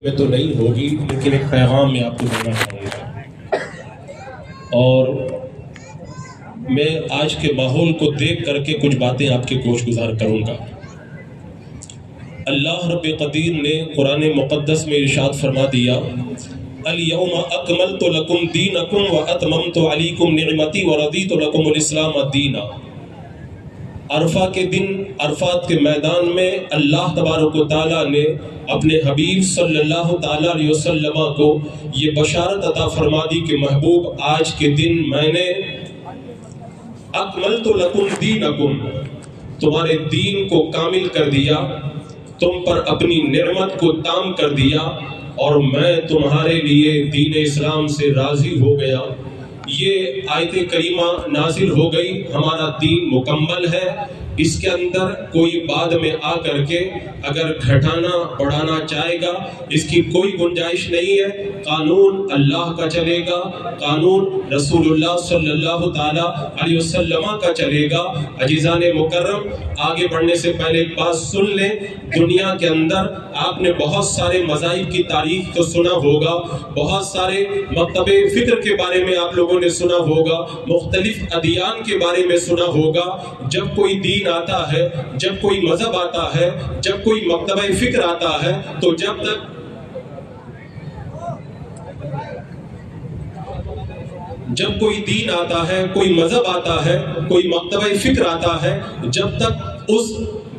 میں تو نہیں ہوگی، لیکن ایک پیغام میں آپ کو دینا چاہوں گا، اور میں آج کے ماحول کو دیکھ کر کے کچھ باتیں آپ کے گوش گزار کروں گا۔ اللہ رب قدیر نے قرآن مقدس میں ارشاد فرما دیا، الیوم اکملت لکم دینکم واتممت علیکم نعمتی ورضیت لکم الاسلام دینا۔ عرفہ کے دن، عرفات کے میدان میں اللہ تبارک و تعالیٰ نے اپنے حبیب صلی اللہ تعالیٰ علیہ وسلم کو یہ بشارت عطا فرما دی کہ محبوب، آج کے دن میں نے اکملت لکم دینکم، تمہارے دین کو کامل کر دیا، تم پر اپنی نعمت کو تام کر دیا، اور میں تمہارے لیے دین اسلام سے راضی ہو گیا۔ یہ آیت کریمہ نازل ہو گئی، ہمارا دین مکمل ہے، اس کے اندر کوئی بعد میں آ کر کے اگر گھٹانا بڑھانا چاہے گا اس کی کوئی گنجائش نہیں ہے۔ قانون اللہ کا چلے گا، قانون رسول اللہ صلی اللہ تعالیٰ علیہ وسلم کا چلے گا۔ عزیزان مکرم، آگے بڑھنے سے پہلے ایک بات سن لیں، دنیا کے اندر آپ نے بہت سارے مذاہب کی تاریخ تو سنا ہوگا، بہت سارے مکتب فکر کے بارے میں آپ لوگوں نے سنا ہوگا، مختلف ادیان کے بارے میں سنا ہوگا۔ جب کوئی دین آتا ہے، جب کوئی مذہب آتا ہے، جب کوئی مکتب فکر آتا ہے، تو جب کوئی دین آتا ہے، کوئی مذہب آتا ہے، کوئی مکتب فکر آتا ہے، جب تک اس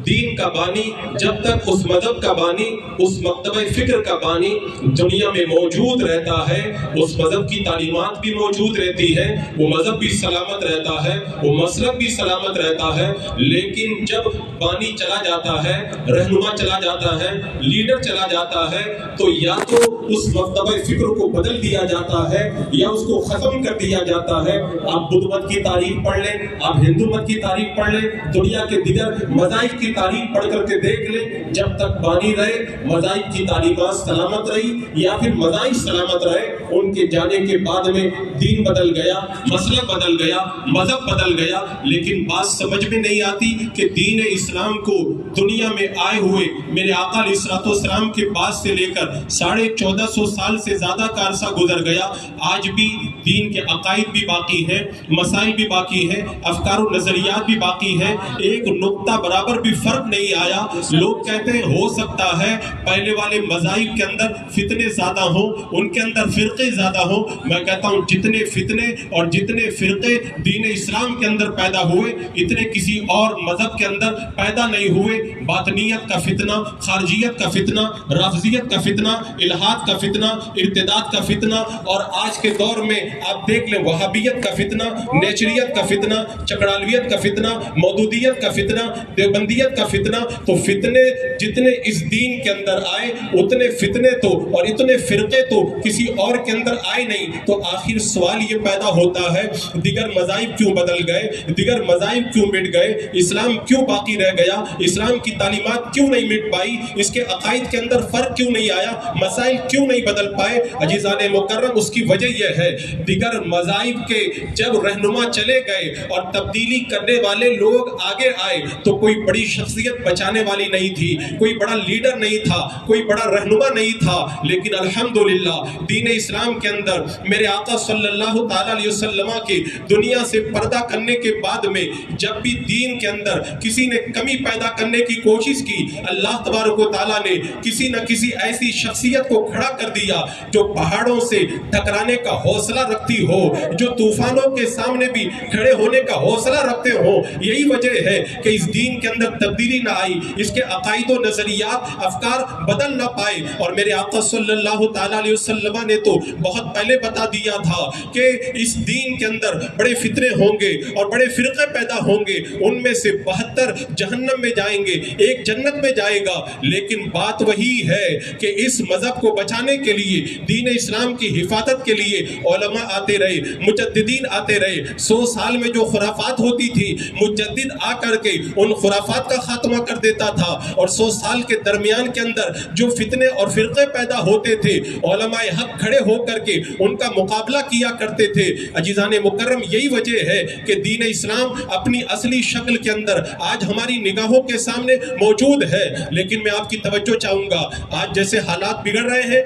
دین کا بانی، جب تک اس مذہب کا بانی، اس مکتب فکر کا بانی دنیا میں موجود رہتا ہے، اس مذہب کی تعلیمات بھی موجود رہتی ہے، وہ مذہب بھی سلامت رہتا ہے، وہ مسلک بھی سلامت رہتا ہے۔ لیکن جب بانی چلا جاتا ہے، رہنما چلا جاتا ہے، لیڈر چلا جاتا ہے، تو یا تو اس مکتب فکر کو بدل دیا جاتا ہے یا اس کو ختم کر دیا جاتا ہے۔ آپ بدھ مت کی تاریخ پڑھ لیں، آپ ہندو مت کی تاریخ پڑھ لیں، دنیا کے دیگر مذاہب کی تاریخ پڑھ کر کے دیکھ لیں، جب تک بانی رہے مذاہب کی تعلیمات سلامت رہی یا پھر مذاہب سلامت رہے، ان کے جانے کے بعد میں دین بدل گیا، مسلک بدل گیا، مذہب بدل گیا، لیکن بات سمجھ میں نہیں آتی کہ دین اسلام کو دنیا میں آئے ہوئے میرے آقا علیہ الصلوۃ والسلام کے بعد سے لے کر 1450 سال سے زیادہ کا عرصہ گزر گیا، آج بھی دین کے عقائد بھی باقی ہیں، مسائل بھی باقی ہیں، افکار و نظریات بھی باقی ہیں، ایک نقطہ برابر بھی فرق نہیں آیا۔ لوگ کہتے ہیں ہو سکتا ہے پہلے والے مذاہب کے اندر فتنے زیادہ ہوں، ان کے اندر فرقے زیادہ ہوں، میں کہتا ہوں جتنے فتنے اور جتنے فرقے دین اسلام کے اندر پیدا ہوئے اتنے کسی اور مذہب کے اندر پیدا نہیں ہوئے۔ باطنیت کا فتنہ، خارجیت کا فتنہ، رافضیت کا فتنہ، الحاد کا فتنہ، ارتداد کا فتنہ، اور آج کے دور میں آپ دیکھ لیں وہابیت کا فتنہ، نیچریت کا فتنہ، چکڑالویت کا فتنہ، مودودیت کا فتنہ، دیوبندیت کا فتنہ۔ تو فتنے جتنے اس دین کے اندر آئے اتنے فتنے تو اور اتنے فرقے تو کسی اور کے اندر آئے نہیں۔ تو آخر سوال یہ پیدا ہوتا ہے دیگر مذاہب کیوں بدل گئے، دیگر مذاہب کیوں مٹ گئے، اسلام کیوں باقی رہ گیا، اسلام کی تعلیمات کیوں نہیں مٹ پائی، اس کے عقائد کے اندر فرق کیوں نہیں آیا، مسائل کیوں نہیں بدل پائے؟ عزیزان مکرم، اس کی وجہ یہ ہے دیگر مذاہب کے جب رہنما چلے گئے اور تبدیلی کرنے والے لوگ آگے آئے تو کوئی بڑی شخصیت بچانے والی نہیں تھی، کوئی بڑا لیڈر نہیں تھا، کوئی بڑا رہنما نہیں تھا، لیکن الحمدللہ دین اسلام کے اندر میرے آقا صلی اللہ تعالیٰ علیہ وسلم کے دنیا سے پردہ کرنے کے بعد میں جب بھی دین کے اندر کسی نے کمی پیدا کرنے کی کوشش کی، اللہ تبارک و تعالیٰ نے کسی نہ کسی ایسی شخصیت کو کھڑا کر دیا جو پہاڑوں سے ٹکرانے کا حوصلہ رکھتی ہو، جو طوفانوں کے سامنے بھی کھڑے ہونے کا حوصلہ رکھتے ہو۔ یہی وجہ ہے کہ اس دین کے اندر تبدیلی نہ آئی، اس کے عقائد و نظریات، افکار بدل نہ پائے، اور میرے آقا صلی اللہ تعالیٰ علیہ وسلم نے تو بہت پہلے بتا دیا تھا کہ اس دین کے اندر بڑے فتنے ہوں گے اور بڑے فرقے پیدا ہوں گے، ان میں سے 72 جہنم میں جائیں گے، ایک جنت میں جائے گا۔ لیکن بات وہی ہے کہ اس مذہب کو بچانے کے لیے، دین اسلام کی حفاظت کے لیے علماء آتے رہے، مجددین آتے رہے۔ 100 سال میں جو خرافات ہوتی تھی، مجدد آ کر کے ان خرافات کا کا خاتمہ کر دیتا تھا، اور 100 سال کے درمیان کے اندر جو فتنے اور فرقے پیدا ہوتے تھے علماء حق کھڑے ہو کر کے ان کا مقابلہ کیا کرتے تھے۔ عزیزان مکرم، یہی وجہ ہے کہ دین اسلام اپنی اصلی شکل کے اندر آج ہماری نگاہوں کے سامنے موجود ہے۔ لیکن میں آپ کی توجہ چاہوں گا، آج جیسے حالات بگڑ رہے ہیں،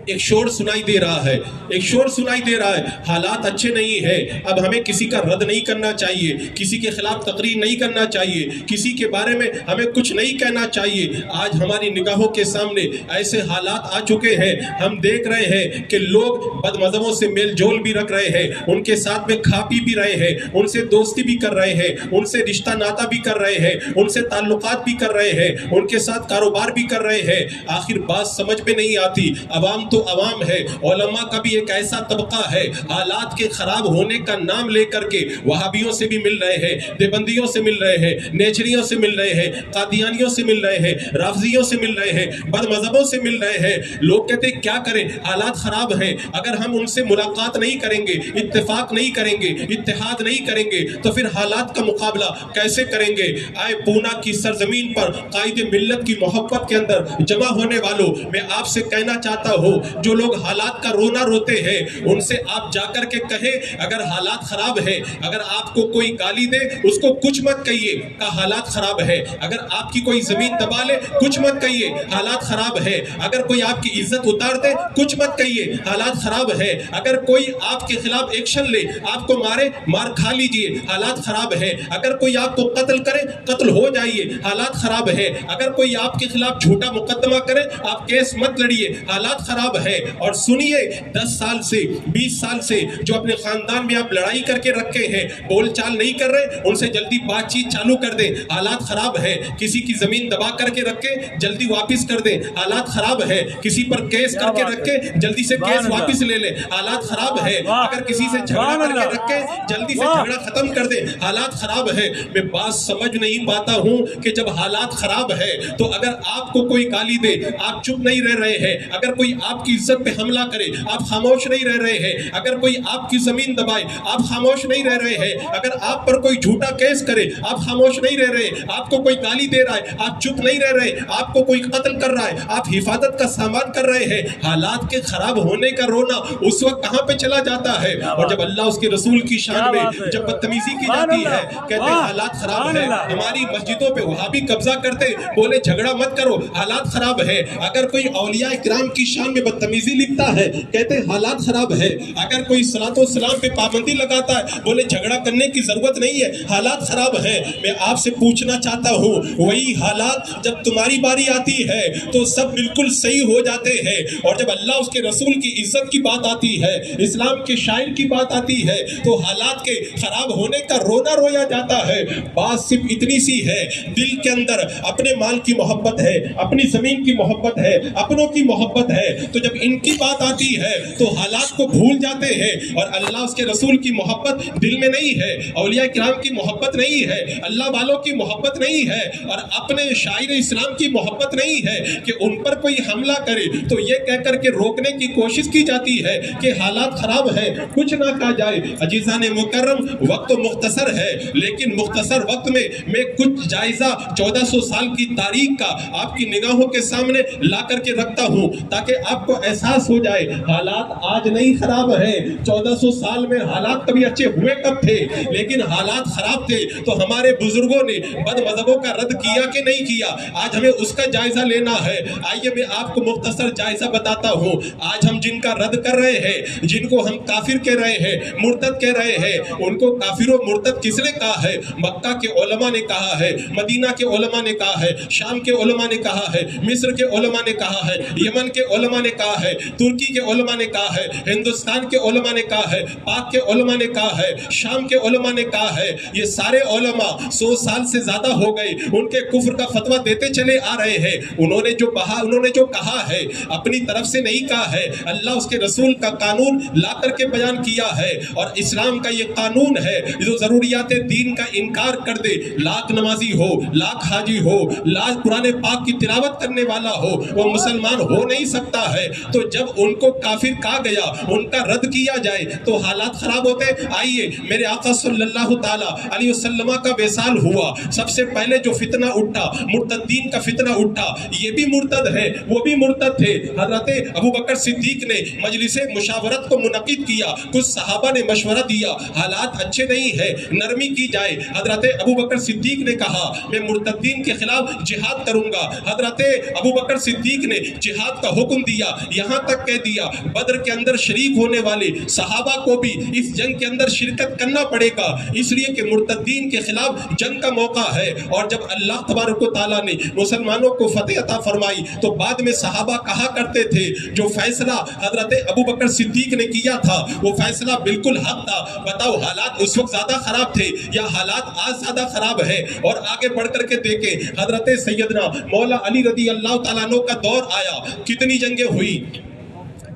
ایک شور سنائی دے رہا ہے، ایک شور سنائی دے رہا ہے، حالات اچھے نہیں ہیں، اب ہمیں کسی کا رد نہیں کرنا چاہیے، کسی کے خلاف تقریر نہیں کرنا چاہیے، کسی کے بارے میں ہمیں کچھ نہیں کہنا چاہیے۔ آج ہماری نگاہوں کے سامنے ایسے حالات آ چکے ہیں، ہم دیکھ رہے ہیں کہ لوگ بد مذہبوں سے میل جول بھی رکھ رہے ہیں، ان کے ساتھ میں کھا پی بھی رہے ہیں، ان سے دوستی بھی کر رہے ہیں، ان سے رشتہ ناتا بھی کر رہے ہیں، ان سے تعلقات بھی کر رہے ہیں، ان کے ساتھ کاروبار بھی کر رہے ہیں۔ آخر بات سمجھ میں نہیں آتی، عوام تو عوام ہے، علماء کا بھی ایک ایسا طبقہ ہے، حالات کے خراب ہونے کا نام لے کر کے وہابیوں سے بھی مل رہے ہیں، دیوبندیوں سے مل رہے ہیں، نیچریوں سے مل رہے ہیں، قادیانیوں سے مل رہے ہیں، رافضیوں سے مل رہے ہیں، بد مذہبوں سے مل رہے ہیں۔ لوگ کہتے ہیں کیا کریں، حالات خراب ہیں، اگر ہم ان سے ملاقات نہیں کریں گے، اتفاق نہیں کریں گے، اتحاد نہیں کریں گے تو پھر حالات کا مقابلہ کیسے کریں گے؟ آئے پونا کی سرزمین پر قائد ملت کی محبت کے اندر جمع ہونے والوں، میں آپ سے کہنا چاہتا ہوں، جو لوگ حالات کا رونا روتے ہیں ان سے آپ جا کر کے کہیں اگر حالات خراب ہے، اگر آپ کو کوئی گالی دے اس کو کچھ مت کہیے کہ حالات خراب ہے، اگر آپ کی کوئی زمین دبا لے کچھ مت کہیے حالات خراب ہے، اگر کوئی آپ کی عزت اتار دے کچھ مت کہیے حالات خراب ہے، اگر کوئی آپ کے خلاف ایکشن لے، آپ کو مارے، مار کھا لیجئے حالات خراب ہے، اگر کوئی آپ کو قتل کرے قتل ہو جائیے حالات خراب ہے، اگر کوئی آپ کے خلاف جھوٹا مقدمہ کرے آپ کیس مت لڑیے حالات خراب ہے۔ اور سنیے 10 سال سے 20 سال سے جو اپنے خاندان میں آپ لڑائی کر کے رکھے ہیں، بول چال نہیں کر رہے، ان سے جلدی بات چیت چالو کر دیں حالات خراب ہے۔ کسی کی زمین دبا کر کے رکھے جلدی واپس کر دیں حالات خراب ہے۔ کسی پر کیس کر کے رکھے جلدی سے کیس واپس لے لیں حالات خراب ہے۔ اگر کسی سے جھگڑا کر کے رکھے جلدی سے جھگڑا ختم کر دیں حالات خراب ہے۔ میں بات سمجھ نہیں پاتا ہوں کہ جب حالات خراب ہے تو اگر آپ کو کوئی گالی دے آپ چپ نہیں رہ رہے ہیں، اگر کوئی آپ کی عزت پہ حملہ کرے آپ خاموش نہیں رہ رہے ہیں، اگر کوئی آپ کی زمین دبائے آپ خاموش نہیں رہ رہے ہیں، اگر آپ پر کوئی جھوٹا کیس کرے آپ خاموش نہیں رہ رہے، آپ کو کوئی گالی دے رہا ہے آپ چپ نہیں رہ رہے، آپ کو کوئی قتل کر رہا ہے آپ حفاظت کا سامان کر رہے ہیں۔ حالات کے خراب ہونے کا رونا اس وقت کہاں پہ چلا جاتا ہے؟ اور جب اللہ اس کے رسول کی شان میں جب بدتمیزی کی جاتی ہے، کہتے ہیں حالات خراب ہے۔ ہماری مسجدوں پہ وہابی قبضہ کرتے بولے جھگڑا مت کرو حالات خراب ہے۔ اگر کوئی اولیاء کرام کی شان میں بدتمیزی لکھتا ہے کہتے ہیں حالات خراب ہے۔ اگر کوئی صلاۃ و سلام پہ پابندی لگاتا ہے بولے جھگڑا کرنے کی ضرورت نہیں ہے حالات خراب ہے۔ میں آپ سے پوچھنا چاہتا ہوں وہی حالات جب تمہاری باری آتی ہے تو سب بالکل صحیح ہو جاتے ہیں، اور جب اللہ اس کے رسول کی عزت کی بات آتی ہے، اسلام کے شاعر کی بات آتی ہے تو حالات کے خراب ہونے کا رونا رویا جاتا ہے۔ بات صرف اتنی سی ہے، دل کے اندر اپنے مال کی محبت ہے، اپنی زمین کی محبت ہے، اپنوں کی محبت ہے، تو جب ان کی بات آتی ہے تو حالات کو بھول جاتے ہیں، اور اللہ اس کے رسول کی محبت دل میں نہیں ہے، اولیاء کرام کی محبت نہیں ہے، اللہ والوں کی محبت نہیں ہے، اور اپنے شاعر اسلام کی محبت نہیں ہے کہ ان پر کوئی حملہ کرے تو یہ کہہ کر کے روکنے کی کوشش کی جاتی ہے کہ حالات خراب ہے کچھ نہ کہا جائے۔ عزیزان مکرم، وقت مختصر ہے لیکن مختصر وقت میں کچھ جائزہ 1400 سال کی تاریخ کا آپ کی نگاہوں کے سامنے لا کر کے رکھتا ہوں تاکہ آپ کو احساس ہو جائے حالات آج نہیں خراب ہے۔ 1400 سال میں حالات کبھی اچھے ہوئے کب تھے، لیکن حالات خراب تھے تو ہمارے بزرگوں نے بد مذہبوں کا رد کیا کہ نہیں کیا، آج ہمیں اس کا جائزہ لینا ہے۔ آئیے میں آپ کو مختصر جائزہ بتاتا ہوں۔ آج ہم جن کا رد کر رہے ہیں، جن کو ہم کافر کہہ رہے ہیں، مرتد کہہ رہے ہیں، ان کو کافر و مرتد کس نے کہا ہے؟ مکہ کے علماء نے کہا ہے، مدینہ کے علماء نے کہا ہے، شام کے علماء نے کہا ہے، مصر کے علماء نے کہا ہے، یمن کے علماء نے کہا ہے، ترکی کے علماء نے کہا ہے، ہندوستان کے علماء نے کہا ہے، پاک کے علماء نے کہا ہے، شام کے علماء نے کہا ہے۔ یہ سارے علماء 100 سال سے زیادہ ہو گئے ان کے کفر کا فتویٰ دیتے چلے آ رہے ہیں۔ انہوں نے جو کہا ہے اپنی طرف سے نہیں کہا ہے، اللہ اس کے رسول کا قانون لا کر کے بیان کیا ہے، اور اسلام کا یہ قانون ہے جو ضروریات دین کا انکار کر دے، لاکھ نمازی ہو، لاکھ حاجی ہو، لاکھ قرآن پاک کی تلاوت کرنے والا ہو، وہ مسلمان ہو نہیں سکتا ہے۔ تو جب ان کو کافر کہا گیا ان کا رد کیا جائے تو حالات خراب ہوتے. آئیے میرے آقا صلی اللہ تعالیٰ علیہ وسلم کا وصال ہوا, سب سے پہلے جو فتنہ اٹھا مرتدین کا فتنہ اٹھا, یہ بھی مرتد ہے وہ بھی مرتد تھے. حضرت ابو بکر صدیق نے مجلس مشاورت کو منعقد کیا, کچھ صحابہ نے مشورہ دیا حالات اچھے نہیں ہے نرمی کی جائے. حضرت ابو بکر صدیق نے کہا میں مرتدین کے خلاف جہاد کروں گا. حضرت ابو بکر صدیق نے جہاد کا حکم دیا, یہاں تک کہہ دیا بدر کے اندر شریک ہونے والے صحابہ کو بھی اس جنگ کے اندر شرکت کرنا پڑے گا, اس لیے کہ مرتدین کے خلاف جنگ کا موقع ہے. اور جب اللہ تبارک و تعالیٰ نے مسلمانوں کو فتح عطا فرمائی تو بعد میں صحابہ کہا کرتے تھے جو فیصلہ حضرت ابو بکر صدیق نے کیا تھا وہ فیصلہ بالکل حق تھا. بتاؤ حالات اس وقت زیادہ خراب تھے یا حالات آج زیادہ خراب ہے؟ اور آگے بڑھ کر کے دیکھیں حضرت سیدنا مولا علی رضی اللہ تعالیٰ عنہ کا دور آیا, کتنی جنگیں ہوئی,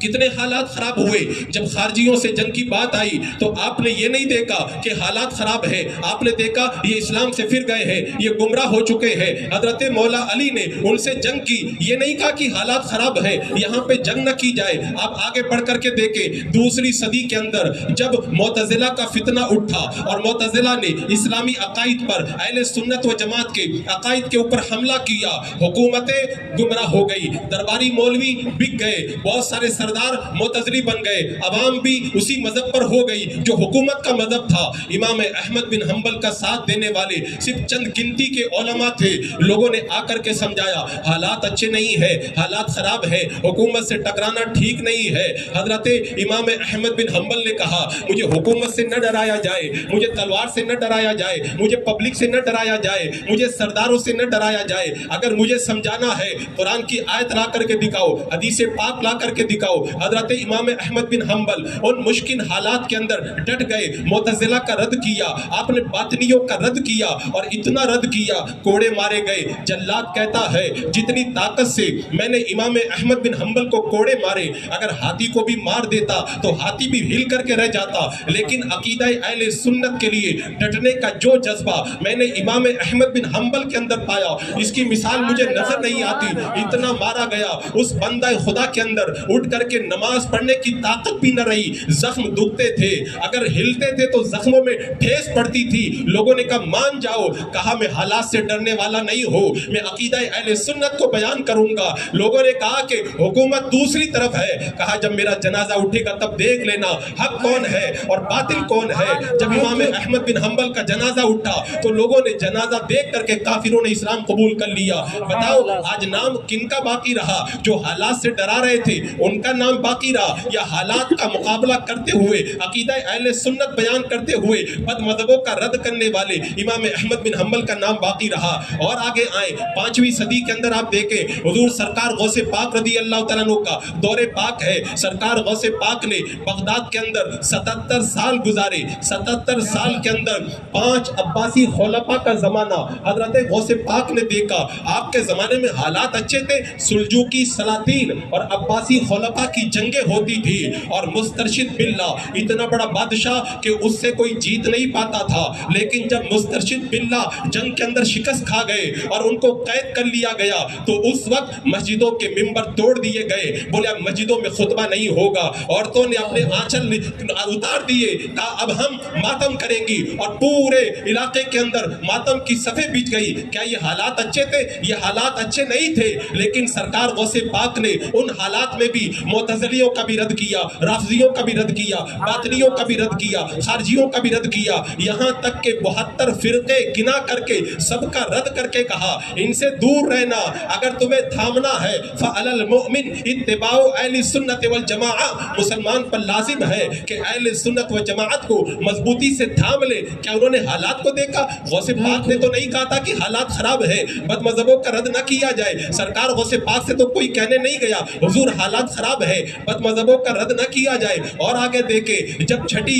کتنے حالات خراب ہوئے. جب خارجیوں سے جنگ کی بات آئی تو آپ نے یہ نہیں دیکھا کہ حالات خراب ہے, آپ نے دیکھا یہ اسلام سے پھر گئے ہیں, یہ گمراہ ہو چکے ہیں. حضرت مولا علی نے ان سے جنگ کی, یہ نہیں کہا کہ حالات خراب ہے یہاں پہ جنگ نہ کی جائے. آپ آگے بڑھ کر کے دیکھیں دوسری صدی کے اندر جب معتزلہ کا فتنہ اٹھا اور معتزلہ نے اسلامی عقائد پر اہل سنت و جماعت کے عقائد کے اوپر حملہ کیا, حکومتیں گمراہ ہو گئی, درباری مولوی بک گئے, بہت سارے سردار معتزلی بن گئے, عوام بھی اسی مذہب پر ہو گئی جو حکومت کا مذہب تھا. امام احمد بن حنبل کا ساتھ دینے والے صرف چند گنتی کے علماء تھے. لوگوں نے آ کر کے سمجھایا حالات اچھے نہیں ہے, حالات خراب ہے, حکومت سے ٹکرانا ٹھیک نہیں ہے. حضرت امام احمد بن حنبل نے کہا مجھے حکومت سے نہ ڈرایا جائے, مجھے تلوار سے نہ ڈرایا جائے, مجھے پبلک سے نہ ڈرایا جائے, مجھے سرداروں سے نہ ڈرایا جائے. اگر مجھے سمجھانا ہے قرآن کی آیت لا کر کے دکھاؤ, حدیث پاک لا کر کے دکھاؤ. حضرت امام احمد بن حنبل ان مشکل حالات کے اندر ڈٹ گئے, معتزلہ کا رد کیا, آپ نے باطنیوں کا رد کیا اور اتنا رد کیا کوڑے مارے گئے. جلاد کہتا ہے جتنی طاقت سے میں نے امام احمد بن حنبل کو کوڑے مارے, اگر ہاتھی کو بھی مار دیتا تو ہاتھی بھی ہل کر کے رہ جاتا, لیکن عقیدہ اہل سنت کے لیے ڈٹنے کا جو جذبہ میں نے امام احمد بن حنبل کے اندر پایا اس کی مثال مجھے نظر نہیں آتی. اتنا مارا گیا اس بندہ خدا کے اندر, اٹھ کر کے نماز پڑھنے کی طاقت بھی نہ رہی, زخم دکھتے تھے, اگر ہلتے تھے تو زخموں میں ٹھیس پڑتی تھی. لوگوں نے کہا مان جاؤ, کہا میں حالات سے ڈرنے والا نہیں ہوں, میں عقیدہ اہل سنت کو بیان کروں گا. لوگوں نے کہا کہ حکومت دوسری طرف ہے, کہا جب میرا جنازہ اٹھے گا تب دیکھ لینا حق کون ہے اور باطل کون ہے. جب امام احمد بن حنبل کا جنازہ اٹھا تو لوگوں نے جنازہ دیکھ کر کے کافروں نے اسلام قبول کر لیا. بتاؤ آج نام کن کا باقی رہا؟ جو حالات سے ڈرا رہے تھے ان کا نام باقی رہا, یا حالات کا مقابلہ کرتے ہوئے عقیدہ اہل سنت بیان کرتے ہوئے بد مذہبوں کا رد کرنے والے امام احمد بن حنبل کا نام باقی رہا؟ اور آگے آئیں 5ویں صدی کے اندر آپ دیکھیں حضور سرکار غوث پاک رضی اللہ تعالیٰ عنہ کا دور پاک ہے. سرکار غوث پاک نے بغداد کے اندر 77 سال گزارے. 77 سال کے اندر 5 عباسی خلفاء کا زمانہ حضرت غوث پاک نے دیکھا. آپ کے زمانے میں حالات اچھے تھے, سلجوقی سلاطین اور عباسی خلفاء کی جنگیں ہوتی تھی اور مسترشد باللہ اتنا بڑا بادشاہ کہ اس سے کوئی جیت نہیں پاتا تھا. لیکن جب مسترشد باللہ جنگ کے اندر شکست کھا گئے اور ان کو قید کر لیا گیا تو اس وقت مسجدوں کے ممبر توڑ دیے گئے. بولے اب مسجدوں میں خطبہ نہیں ہوگا. عورتوں نے اپنے آنچل اتار دیے, کہا اب ہم ماتم کریں گی, اور پورے علاقے کے اندر ماتم کی صفیں بچ گئی. کیا یہ حالات اچھے تھے؟ یہ حالات اچھے نہیں تھے. لیکن سرکار غوث پاک نے ان حالات میں بھی معتزلیوں کا بھی رد کیا, رافضیوں کا بھی رد کیا, باطنیوں کا بھی رد کیا, خارجیوں کا بھی رد کیا, یہاں تک کہ 72 فرقے گنا کر کے سب کا رد کر کے کہا ان سے دور رہنا. اگر تمہیں تھامنا ہے فعلی المؤمن اتباع اہل سنت والجماعہ, مسلمان پر لازم ہے کہ اہل سنت و جماعت کو مضبوطی سے تھام لے. کیا انہوں نے حالات کو دیکھا؟ غوث پاک نے تو نہیں کہا تھا کہ حالات خراب ہے, بد مذہبوں کا رد نہ کیا جائے. سرکار غوث پاک سے تو کوئی کہنے نہیں گیا حضور حالات خراب ہے بد مذہبوں کا رد نہ کیا جائے. اور آگے دیکھیں جب چھٹی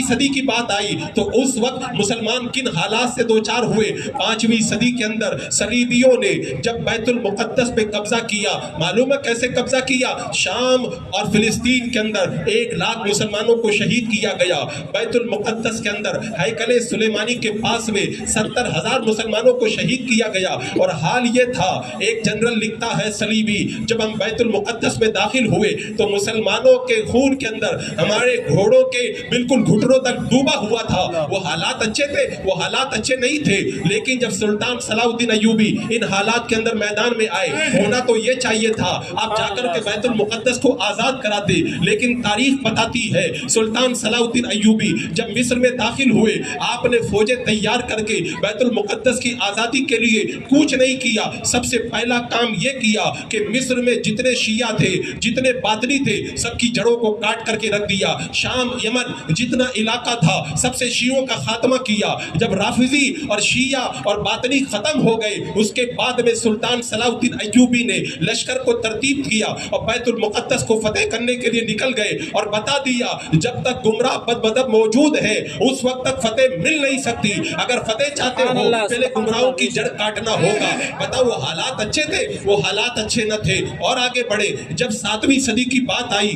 صدی کی بات آئی تو اس وقت مسلمان کن حالات سے دوچار ہوئے. 5ویں صدی کے اندر صلیبیوں نے جب بیت المقدس پہ قبضہ کیا. معلوم ہے کیسے قبضہ کیا؟ شام اور فلسطین کے اندر 1 لاکھ مسلمانوں کو شہید کیا گیا. بیت المقدس کے اندر ہیکل سلیمانی کے پاس میں 70,000 مسلمانوں کو شہید کیا گیا. اور حال یہ تھا، ایک جنرل لکھتا ہے صلیبی، جب ہم بیت المقدس میں داخل ہوئے تو مسلمانوں کے خون کے اندر ہمارے گھوڑوں کے بالکل گھٹنوں تک ڈوبا ہوا تھا. وہ حالات اچھے تھے؟ وہ حالات اچھے نہیں تھے. لیکن جب سلطان صلاح الدین ایوبی ان حالات کے اندر میدان میں آئے، ہونا تو یہ چاہیے تھا آپ جا کر کے بیت المقدس کو آزاد کراتے. لیکن تاریخ بتاتی ہے سلطان صلاح الدین ایوبی جب مصر میں داخل ہوئے، آپ نے فوجیں تیار کر کے بیت المقدس کی آزادی کے لیے کوچ نہیں کیا. سب سے پہلا کام یہ کیا کہ مصر میں جتنے شیعہ تھے، جتنے باطنی تھے، سب کی جڑوں کو کاٹ کر کے رکھ دیا. شام، یمن جتنا علاقہ تھا سب سے شیعوں کا خاتمہ کیا. جب رافضی اور شیعہ اور باطنی ختم ہو گئے، اس کے بعد میں سلطان صلاح الدین ایوبی نے لشکر کو ترتیب کیا اور بیت المقدس کو فتح کرنے کے لیے نکل گئے اور بتا دیا جب تک گمراہ بد مذہب موجود ہے اس وقت تک فتح مل نہیں سکتی. اگر فتح چاہتے ہو پہلے گمراہوں کی جڑ کاٹنا ہوگا. بتاؤ وہ حالات اچھے تھے؟ وہ حالات اچھے نہ تھے. اور آگے بڑھے، جب 7ویں صدی کی بات آئی،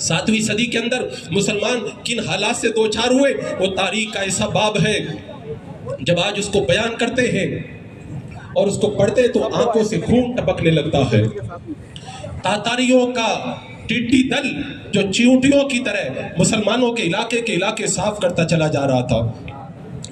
7ویں صدی کے اندر مسلمان کن حالات سے دوچار ہوئے، وہ تاریخ کا ایسا باب ہے جب آج اس کو بیان کرتے ہیں اور اس کو پڑھتے تو آنکھوں سے خون ٹپکنے لگتا ہے. تاتاریوں کا ٹڈی دل جو چیونٹیوں کی طرح مسلمانوں کے علاقے صاف کرتا چلا جا رہا تھا.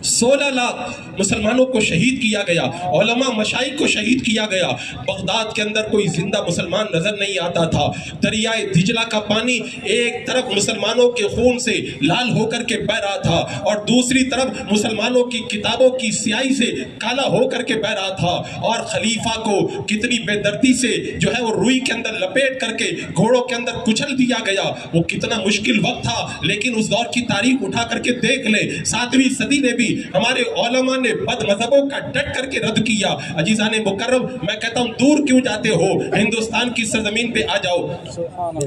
16 لاکھ مسلمانوں کو شہید کیا گیا، علماء مشائخ کو شہید کیا گیا. بغداد کے اندر کوئی زندہ مسلمان نظر نہیں آتا تھا. دریائے دجلہ کا پانی ایک طرف مسلمانوں کے خون سے لال ہو کر کے بہ رہا تھا اور دوسری طرف مسلمانوں کی کتابوں کی سیاہی سے کالا ہو کر کے بہ رہا تھا. اور خلیفہ کو کتنی بے دردی سے جو ہے وہ روئی کے اندر لپیٹ کر کے گھوڑوں کے اندر کچل دیا گیا. وہ کتنا مشکل وقت تھا. لیکن اس دور کی تاریخ اٹھا کر کے دیکھ لیں، 7ویں صدی نے بھی ہمارے علماء نے بد مذہبوں کا ڈٹ کر کے رد کیا. عزیزان مکرم، میں کہتا ہوں دور کیوں جاتے ہو، ہندوستان کی سرزمین پہ آ جاؤ.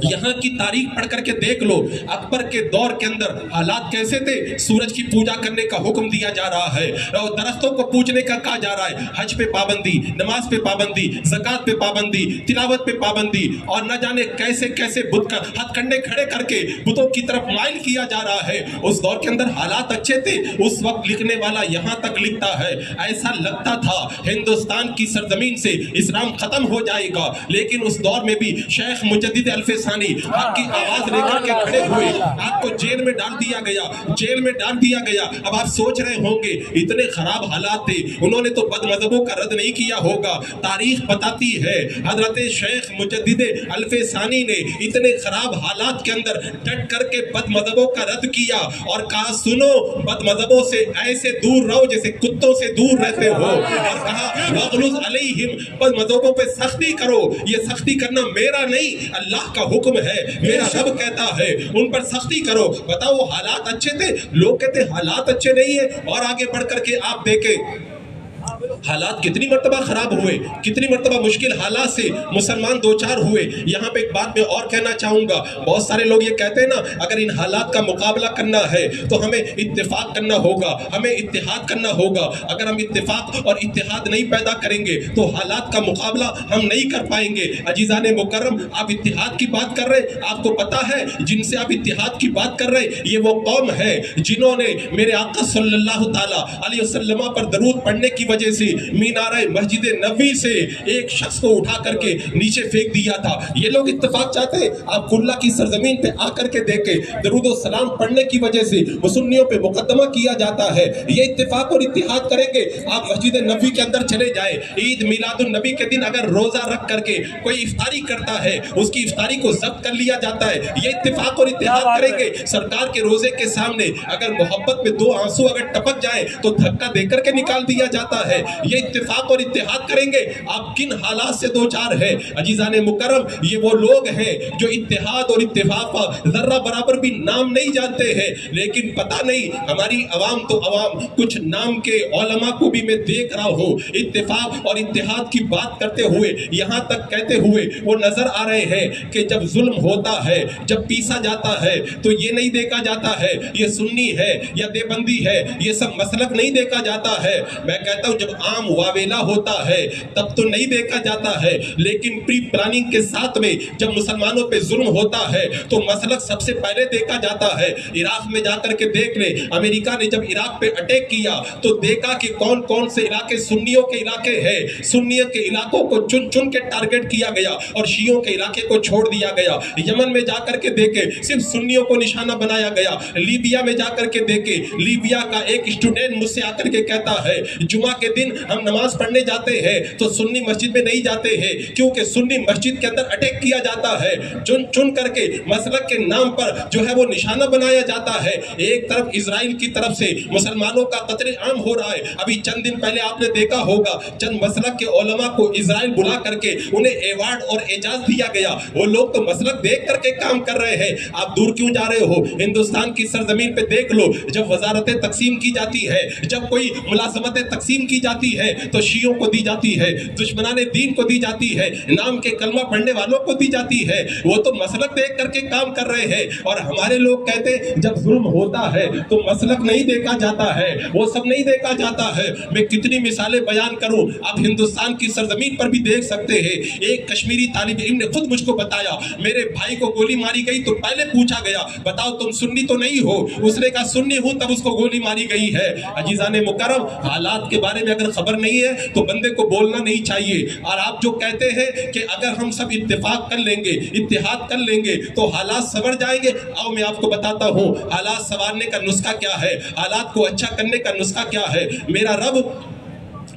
یہاں کی تاریخ پڑھ کر کے دیکھ لو. اکبر کے دور کے اندر حالات کیسے تھے؟ سورج کی پوجا کرنے کا حکم دیا جا رہا ہے، درختوں کو پوجنے کا کہا جا رہا ہے. حج پہ پابندی، نماز پہ پابندی، زکوٰۃ پہ پابندی، تلاوت پہ پابندی، اور نہ جانے کیسے کیسے بت کا ہتھ کنڈے کھڑے کر کے بتوں کی طرف مائل کیا جا رہا ہے. اس دور کے اندر حالات اچھے تھے. اس وقت لکھنے والا یہاں تک لکھتا ہے ایسا لگتا تھا ہندوستان کی سرزمین سے اسلام ختم ہو جائے گا. لیکن اس دور میں بھی شیخ مجدد الف ثانی آپ کی آواز لے کر کے کھڑے ہوئے، آپ کو جیل میں ڈال دیا گیا، جیل میں ڈال دیا گیا. اب آپ سوچ رہے ہوں گے اتنے خراب حالات تھے، انہوں نے تو بد مذہبوں کا رد نہیں کیا ہوگا. تاریخ بتاتی ہے حضرت شیخ مجدد الف ثانی نے اتنے خراب حالات کے اندر ڈٹ کر کے بد مذہبوں کا رد کیا اور کہا سنو بد مذہبوں سے ایسے دور رہو جیسے کتوں سے دور رہتے ہو. اور کہا وَغْلُظْ عَلَيْهِمْ، بد مذہبوں پہ سختی کرو. یہ سختی کرنا میرا نہیں، اللہ کا حکم ہے، میرا رب کہتا ہے ان پر سختی کرو. بتاؤ وہ حالات اچھے تھے؟ لوگ کہتے حالات اچھے نہیں ہیں. اور آگے بڑھ کر کے آپ دیکھیں حالات کتنی مرتبہ خراب ہوئے، کتنی مرتبہ مشکل حالات سے مسلمان دوچار ہوئے. یہاں پہ ایک بات میں اور کہنا چاہوں گا. بہت سارے لوگ یہ کہتے ہیں نا اگر ان حالات کا مقابلہ کرنا ہے تو ہمیں اتفاق کرنا ہوگا، ہمیں اتحاد کرنا ہوگا. اگر ہم اتفاق اور اتحاد نہیں پیدا کریں گے تو حالات کا مقابلہ ہم نہیں کر پائیں گے. عزیزان مکرم، آپ اتحاد کی بات کر رہے، آپ کو پتا ہے جن سے آپ اتحاد کی بات کر رہے یہ وہ قوم ہے جنہوں نے میرے آقا صلی اللہ تعالی علیہ وسلم پر درود پڑھنے کی وجہ سے مینارہ مسجد نبوی سے ایک شخص کو اٹھا کر کے نیچے پھینک دیا تھا. یہ لوگ اتفاق چاہتے ہیں؟ آپ کلہ کی سرزمین پہ آ کر کے دیکھیں، درود و سلام پڑھنے کی وجہ سے مسنیوں پہ مقدمہ کیا جاتا ہے. یہ اتفاق اور اتحاد کریں گے؟ آپ مسجد نبوی کے اندر چلے جائیں، عید میلاد النبی کے دن اگر روزہ رکھ کر کے کوئی افطاری کرتا ہے اس کی افطاری کو ضبط کر لیا جاتا ہے. یہ اتفاق اور اتحاد کریں گے؟ سرکار کے روزے کے سامنے اگر محبت میں 2 آنسو اگر ٹپک جائے تو دھکا دے کر کے نکال دیا جاتا ہے. ہے یہ اتفاق اور اتحاد کریں گے؟ آپ کن حالات سے دو چار ہے؟ عزیزان مکرم، یہ وہ لوگ ہیں جو اتحاد اور اتفاق کا ذرہ برابر بھی نام نہیں جانتے ہیں، لیکن پتہ نہیں ہماری عوام تو عوام، کچھ نام کے علماء کو بھی میں دیکھ رہا ہوں اتفاق اور اتحاد کی بات کرتے ہوئے، یہاں تک کہتے ہوئے وہ نظر آ رہے ہیں کہ جب ظلم ہوتا ہے، جب پیسا جاتا ہے تو یہ نہیں دیکھا جاتا ہے یہ سنی ہے یا دیوبندی ہے، یہ سب مسلک نہیں دیکھا جاتا ہے۔ میں کہتا ہوں جب عام واویلا ہوتا ہے تب تو نہیں دیکھا جاتا ہے، لیکن پری پلاننگ کے ساتھ میں جب مسلمانوں پہ ظلم ہوتا ہے تو مسلک سب سے پہلے دیکھا جاتا ہے۔ عراق میں جا کر کے دیکھ لیں، امریکہ نے جب عراق پہ اٹیک کیا تو دیکھا کہ کون کون سے علاقے سنیوں کے علاقے ہیں، سنیوں کے علاقوں کو چن چن کے ٹارگٹ کیا گیا اور شیعوں کے علاقے کو چھوڑ دیا گیا۔ یمن میں جا کر کے دیکھے صرف سنیوں کو نشانہ بنایا گیا۔ لیبیا میں جا کر کے دیکھے، لیبیا کا ایک اسٹوڈنٹ مجھ سے آ کر کے کہتا ہے جمعہ کے دن ہم نماز پڑھنے جاتے ہیں تو سنی مسجد میں نہیں جاتے ہیں کیونکہ سنی مسجد کے اندر اٹیک کیا جاتا ہے، چن چن کر کے مسلک کے نام پر جو ہے وہ نشانہ بنایا جاتا ہے۔ ایک طرف اسرائیل کی طرف سے مسلمانوں کا قتل عام ہو رہا ہے، ابھی چند دن پہلے آپ نے دیکھا ہوگا چند مسلک کے علماء کو اسرائیل بلا کر کے انہیں ایوارڈ اور اعزاز دیا گیا۔ وہ لوگ تو مسلک دیکھ کر کے کام کر رہے ہیں، آپ دور کیوں جا رہے ہو؟ ہندوستان کی سرزمین پہ دیکھ لو، جب وزارتیں تقسیم کی جاتی ہے، جب کوئی ملازمتیں تقسیم کی جاتی ہے تو شیعوں کو دی جاتی ہے، دشمنان دین کو دی جاتی ہے، نام کے کلمہ پڑھنے والوں کو دی جاتی ہے۔ وہ تو مسلک دیکھ کر کے کام کر رہے ہیں، اور ہمارے لوگ کہتے جب ظلم ہوتا ہے تو مسلک نہیں دیکھا جاتا ہے، وہ سب نہیں دیکھا جاتا ہے۔ میں کتنی مثالیں بیان کروں، آپ ہندوستان کی سرزمین پر بھی دیکھ سکتے ہیں۔ ایک کشمیری طالب علم نے خود مجھ کو بتایا میرے بھائی کو گولی ماری گئی تو پہلے پوچھا گیا بتاؤ تم سنی تو نہیں ہو؟ اس نے کہا سنی ہوں، تب اس کو گولی ماری گئی ہے۔ عزیزان مکرم، حالات کے بارے میں اگر خبر نہیں ہے تو بندے کو بولنا نہیں چاہیے۔ اور آپ جو کہتے ہیں کہ اگر ہم سب اتفاق کر لیں گے، اتحاد کر لیں گے تو حالات سنور جائیں گے، آؤ میں آپ کو بتاتا ہوں حالات سنوارنے کا نسخہ کیا ہے، حالات کو اچھا کرنے کا نسخہ کیا ہے۔ میرا رب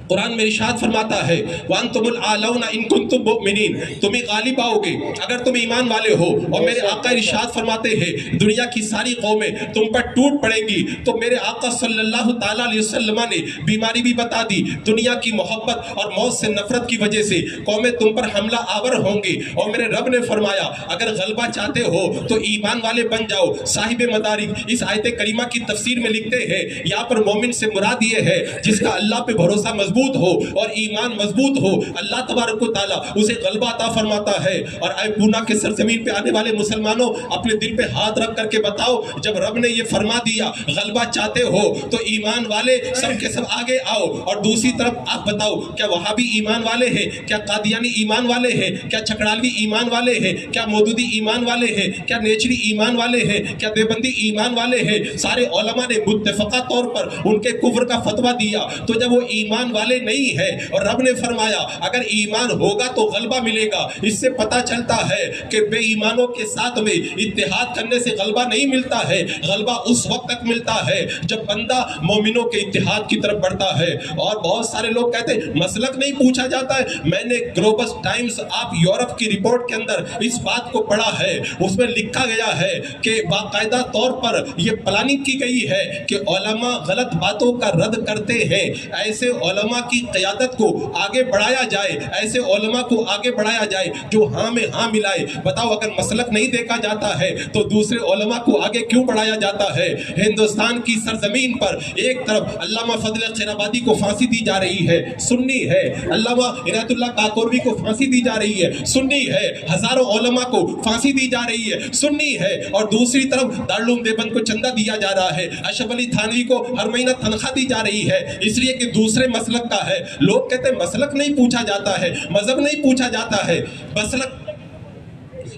قرآن میں ارشاد فرماتا ہے وَأَنْتُمُ الْأَعْلَوْنَ إِن كُنتُم مُؤْمِنِينَ، تمہیں غالب آؤ گے اگر تم ایمان والے ہو۔ اور میرے آقا ارشاد فرماتے ہیں دنیا کی ساری قومیں تم پر ٹوٹ پڑیں گی، تو میرے آقا صلی اللہ تعالیٰ علیہ وسلم نے بیماری بھی بتا دی، دنیا کی محبت اور موت سے نفرت کی وجہ سے قومیں تم پر حملہ آور ہوں گی۔ اور میرے رب نے فرمایا اگر غلبہ چاہتے ہو تو ایمان والے بن جاؤ۔ صاحب مدارک اس آیت کریمہ کی تفسیر میں لکھتے ہیں یہاں پر مومن سے مراد یہ ہے جس کا اللہ پہ بھروسہ مضبوط ہو اور ایمان مضبوط ہو، اللہ تبارک و تعالیٰ اسے غلبہ عطا فرماتا ہے۔ اور اے پونا کے سرزمین پہ آنے والے مسلمانوں، اپنے دل پہ ہاتھ رکھ کر کے بتاؤ جب رب نے یہ فرما دیا غلبہ چاہتے ہو تو ایمان والے سب کے سب آگے آؤ۔ اور دوسری طرف آپ بتاؤ کیا وہابی ایمان والے ہیں؟ کیا قادیانی ایمان والے ہیں؟ کیا چھکڑالوی ایمان والے ہیں؟ کیا مودودی ایمان والے ہیں؟ کیا نیچری ایمان والے ہیں؟ کیا دیوبندی ایمان والے ہیں؟ سارے علماء نے متفقہ طور پر ان کے کفر کا فتویٰ دیا۔ تو جب وہ ایمان والے نہیں ہے اور رب نے فرمایا اگر ایمان ہوگا تو غلبہ ملے گا، اس سے پتہ چلتا ہے کہ بے ایمانوں کے ساتھ میں اتحاد کرنے سے غلبہ نہیں ملتا ہے، غلبہ اس وقت تک ملتا ہے جب بندہ مومنوں کے اتحاد کی طرف بڑھتا ہے۔ اور بہت سارے لوگ کہتے ہیں مسلک نہیں پوچھا جاتا ہے۔ میں نے گلوبل ٹائمز آپ یورپ کی رپورٹ کے اندر اس بات کو پڑھا ہے، اس میں لکھا گیا ہے کہ باقاعدہ طور پر یہ پلاننگ کی گئی ہے کہ علماء غلط باتوں کا رد کرتے ہیں، ایسے علماء کی قیادت کو آگے بڑھایا جائے، ایسے علماء کو آگے بڑھایا جائے جو ہاں میں ہاں ملائے۔ بتاؤ اگر مسلک نہیں دیکھا جاتا ہے تو دوسرے علماء کو آگے کیوں بڑھایا جاتا ہے؟ ہندوستان کی سرزمین پر ایک طرف علامہ فضل خیرآبادی کو پھانسی دی جا رہی ہے، سنی ہے، علامہ عنایت اللہ کاکوروی کو پھانسی دی جا رہی ہے، سنی ہے، ہزاروں علماء کو پھانسی دی جا رہی ہے، سنی ہے، اور دوسری طرف دارالعلوم دیوبند کو چندہ دیا جا رہا ہے، اشرف علی تھانوی کو ہر مہینہ تنخواہ دی جا رہی ہے، اس لیے کہ دوسرے مسلک کا ہے۔ لوگ کہتے ہیں مسلک نہیں پوچھا جاتا ہے، مذہب نہیں پوچھا جاتا ہے،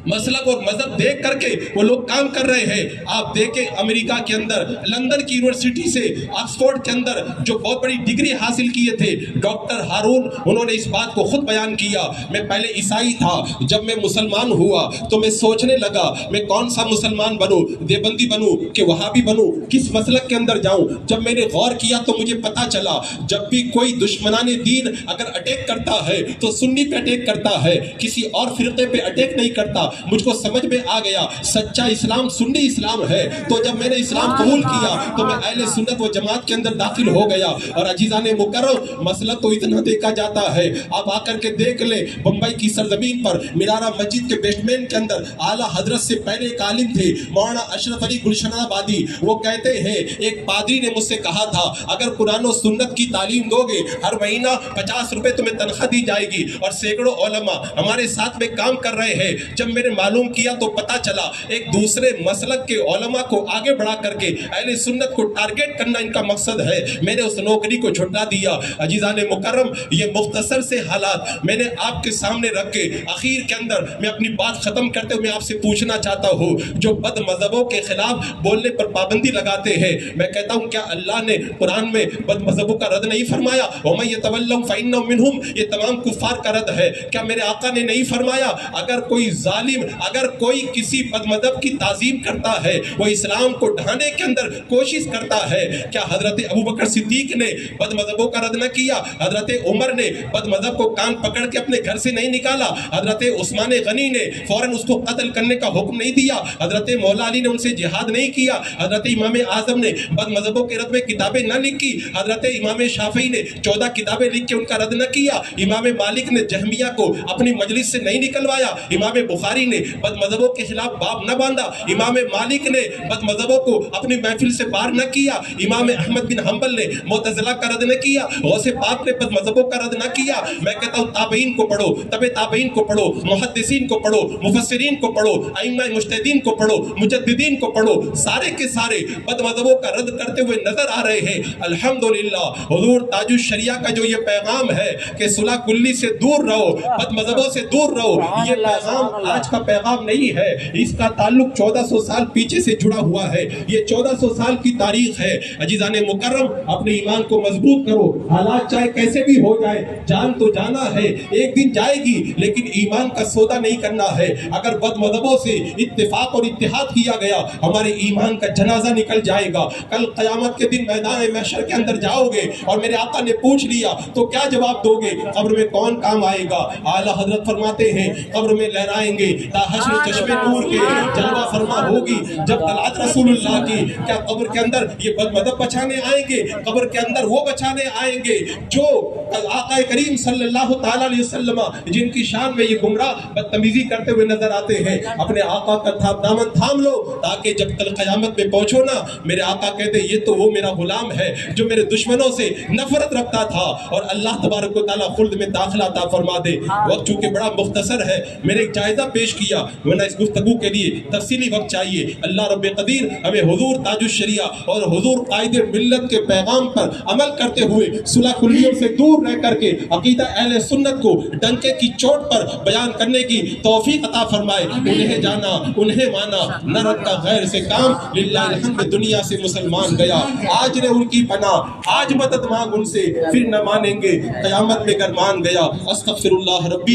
مسلک اور مذہب دیکھ کر کے وہ لوگ کام کر رہے ہیں۔ آپ دیکھیں امریکہ کے اندر لندن کی یونیورسٹی سے آکسفورڈ کے اندر جو بہت بڑی ڈگری حاصل کیے تھے ڈاکٹر ہارون، انہوں نے اس بات کو خود بیان کیا میں پہلے عیسائی تھا، جب میں مسلمان ہوا تو میں سوچنے لگا میں کون سا مسلمان بنوں، دیوبندی بنوں کہ وہابی بنوں، کس مسلک کے اندر جاؤں۔ جب میں نے غور کیا تو مجھے پتا چلا جب بھی کوئی دشمنان دین اگر اٹیک کرتا ہے تو سنی پہ اٹیک کرتا ہے، کسی اور فرقے پہ اٹیک نہیں کرتا کرتا, مجھ کو سمجھ میں آ گیا سچا اسلام سنی اسلام ہے. تو جب میں نے اسلام قبول کیا تو میں اہل سنت و جماعت کے اندر داخل ہو گیا. اور عزیزان مکرم, مسئلہ تو اتنا دیکھا جاتا ہے, آپ آ کر کے دیکھ لیں بمبئی کی سرزمین پر منارہ مسجد کے بیسمنٹ کے اندر اعلیٰ حضرت سے پہلے ایک عالم تھے مولانا اشرف علی گلشن آبادی. وہ کہتے ہیں ایک پادری نے مجھ سے کہا تھا اگر قرآن و سنت کی تعلیم دو گے ہر مہینہ 50 روپے تمہیں تنخواہ دی جائے گی. اور سینکڑوں علماء ہمارے ساتھ میں کام کر رہے ہیں. جب میں نے معلوم کیا تو پتا چلا ایک دوسرے مسلک کے علماء کو آگے بڑھا کر کے اہل سنت کو ٹارگٹ کرنا ان کا مقصد ہے. میں نے اس نوکری کو چھٹا دیا. عزیزان مکرم, یہ مختصر سے حالات میں نے آپ کے سامنے رکھ کے اخیر کے اندر میں اپنی بات ختم کرتے ہوئے میں آپ سے پوچھنا چاہتا ہوں, جو بد مذہبوں کے خلاف بولنے پر پابندی لگاتے ہیں, میں کہتا ہوں کیا اللہ نے قرآن میں بد مذہبوں کا رد نہیں فرمایا؟ وَمَن يَتَوَلَّهُمْ فَإِنَّهُ مِنْهُمْ, یہ تمام کفار کا رد ہے. کیا میرے آقا نے نہیں فرمایا اگر کوئی ظالم, اگر کوئی کسی بد مذہب کی تعظیم کرتا ہے, وہ اسلام کو ڈھانے کے اندر کوشش کرتا ہے, کیا حضرت ابوبکر صدیق نے بد مذہبوں کا رد نہ کیا؟ حضرت عمر نے بد مذہب کو کان پکڑ کے اپنے گھر سے نہیں نکالا؟ حضرت عثمان غنی نے فوراً اس کو قتل کرنے کا حکم نہیں دیا؟ حضرت مولا علی نے ان سے جہاد نہیں کیا؟ حضرت امام اعظم نے بد مذہبوں کے رد میں کتابیں نہ لکھی؟ حضرت امام شافعی نے 14 کتابیں لکھ کے ان کا رد نہ کیا؟ امام مالک نے جہمیہ کو اپنی مجلس سے نہیں نکلوایا؟ امام بخاری نے بد مذہبوں کے خلاف باب نہ باندھا؟ امام مالک نے بد مذہبوں کو اپنی محفل سے باہر نہ کیا؟ امام احمد بن حنبل نے معتزلہ کا رد نہ کیا؟ غوث پاک نے بد مذہبوں کا رد نہ کیا؟ میں کہتا ہوں تابعین کو پڑھو, تبع تابعین کو پڑھو, محدثین کو پڑھو, مفسرین کو پڑھو, ائمہ مجتہدین کو پڑھو, مجددین کو پڑھو, سارے کے سارے بد مذہبوں کا رد کرتے ہوئے نظر آ رہے ہیں. الحمدللہ حضور تاج الشریعہ کا جو یہ پیغام ہے کہ صلح کلی سے دور رہو, بد مذہبوں سے دور رہو, یہ پیغام آج کا پیغام نہیں ہے. اس کا تعلق 1400 سال پیچھے سے جڑا ہوا ہے. یہ 1400 سال کی تاریخ ہے. عزیزان مکرم, اپنے ایمان کو مضبوط کرو. حالات چاہے کیسے بھی ہو جائے, جان تو جانا ہے, ایک دن جائے گی, لیکن ایمان کا سودا نہیں کرنا ہے. اگر بد مذہبوں سے اتفاق اور اتحاد کیا گیا, ہمارے ایمان کا جنازہ نکل جائے گا. کل قیامت کے دن میدان محشر کے اندر جاؤ گے اور میرے آقا نے پوچھ لیا تو کیا جواب دو گے؟ قبر میں کون کام آئے گا؟ اعلیٰ حضرت فرماتے ہیں قبر میں لہرائیں گے تا حشر چشمے نور کے, جلوہ فرما ہوگی جب طلعت رسول اللہ کی. کیا قبر کے اندر یہ بد مذہب بچانے آئیں گے؟ قبر کے اندر وہ بچانے آئیں گے جو آقا کریم صلی اللہ تعالیٰ علیہ وسلم جن کی شان میں یہ گمراہ بدتمیزی کرتے ہوئے نظر آتے ہیں. اپنے آقا کا دامن تھام لو تاکہ جب کل قیامت میں پہنچو نا, میرے آقا کہتے یہ تو وہ میرا غلام ہے جو میرے دشمنوں سے نفرت رکھتا تھا, اور اللہ تبارک و تعالیٰ خلد میں داخلہ عطا فرما دے. وقت چونکہ بڑا مختصر ہے, میں نے ایک جائزہ پیش کیا, ورنہ اس گفتگو کے لیے تفصیلی وقت چاہیے. اللہ رب قدیر ہمیں حضور تاج الشریعہ اور حضور قائد ملت کے پیغام پر عمل کرتے ہوئے صلح کلیوں سے دور رہ کر کے عقیدہ اہل سنت کو ڈنکے کی چوٹ پر بیان کرنے کی توفیق عطا فرمائے. انہیں جانا انہیں مانا, نہ رکھا غیر سے کام, للہ الحمد دنیا سے مسلمان گیا. آج نے ان کی پناہ, آج مدد مانگ ان سے, پھر نہ مانیں گے قیامت میں گر مان گیا. استغفر اللہ ربی